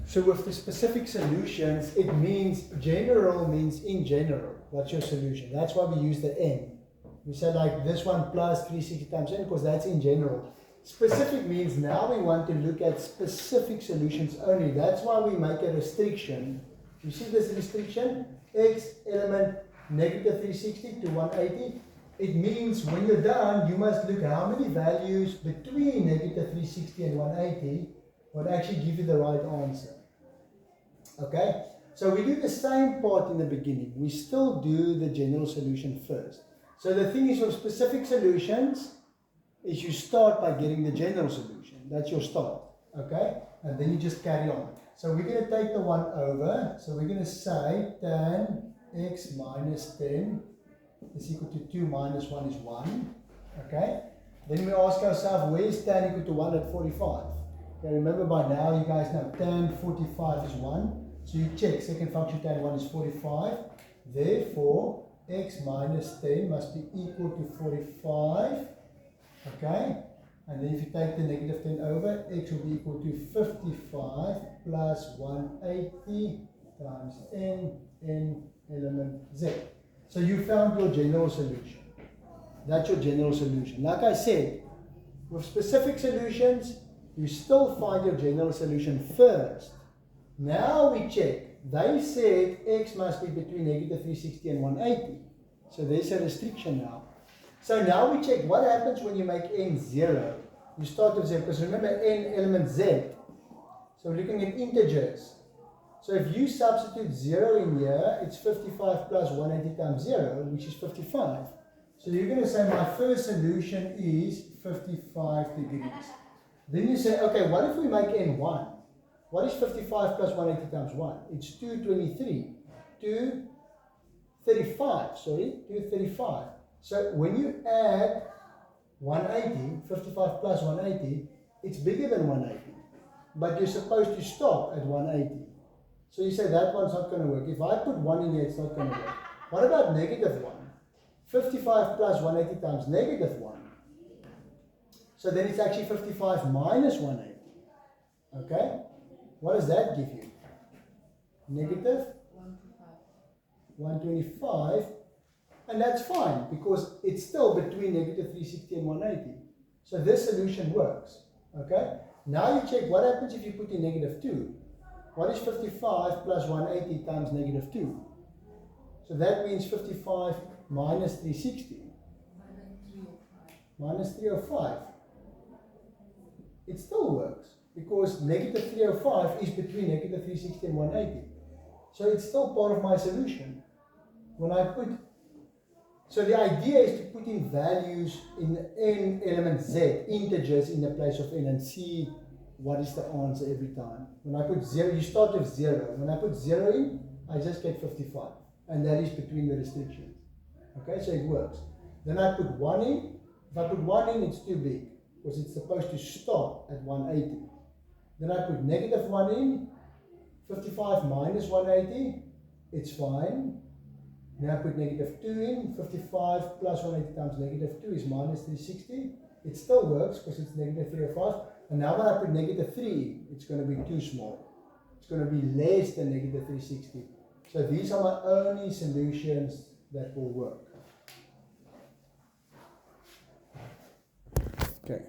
So with the specific solutions, it means general means in general. That's your solution. That's why we use the n. We say like this one plus 360 times n because that's in general. Specific means now we want to look at specific solutions only. That's why we make a restriction. You see this restriction? X element negative 360 to 180. It means when you're done, you must look how many values between negative 360 and 180 would actually give you the right answer. Okay? So we do the same part in the beginning. We still do the general solution first. So the thing is with specific solutions is you start by getting the general solution. That's your start. Okay? And then you just carry on. So we're going to take the 1 over. So we're going to say tan x minus 10 is equal to 2 minus 1 is 1. Okay? Then we ask ourselves, where is tan equal to 1 at 45? Okay, remember by now you guys know tan 45 is 1. So you check, second function tan 1 is 45. Therefore, x minus 10 must be equal to 45. Okay? And then if you take the negative 10 over, x will be equal to 55 plus 180 times n element z. So you found your general solution. That's your general solution. Like I said, with specific solutions, you still find your general solution first. Now we check. They said x must be between negative 360 and 180. So there's a restriction now. So now we check what happens when you make n 0. You start with 0, because remember n element z. So we're looking at integers. So if you substitute 0 in here, it's 55 plus 180 times 0, which is 55. So you're going to say my first solution is 55 degrees. Then you say, okay, what if we make n 1? What is 55 plus 180 times 1? It's 223. 235, sorry, 235. So when you add 180, 55 plus 180, it's bigger than 180. But you're supposed to stop at 180. So you say that one's not going to work. If I put 1 in here, it's not going to work. What about negative 1? 55 plus 180 times negative 1. So then it's actually 55 minus 180. Okay? What does that give you? Negative 125. And that's fine because it's still between negative 360 and 180. So this solution works. Okay? Now you check what happens if you put in negative 2. What is 55 plus 180 times negative 2? So that means 55 minus 360. Minus 305. It still works because negative 305 is between negative 360 and 180. So it's still part of my solution. When I put, so the idea is to put in values in n element z, integers in the place of n, and see what is the answer every time. When I put 0, you start with 0. When I put 0 in, I just get 55. And that is between the restrictions. Okay, so it works. Then I put 1 in. If I put 1 in, it's too big because it's supposed to stop at 180. Then I put negative 1 in. 55 minus 180, it's fine. Now I put negative 2 in. 55 plus 180 times negative 2 is minus 360. It still works because it's negative 305. And now when I put negative 3, it's going to be too small. It's going to be less than negative 360. So these are my only solutions that will work. Okay.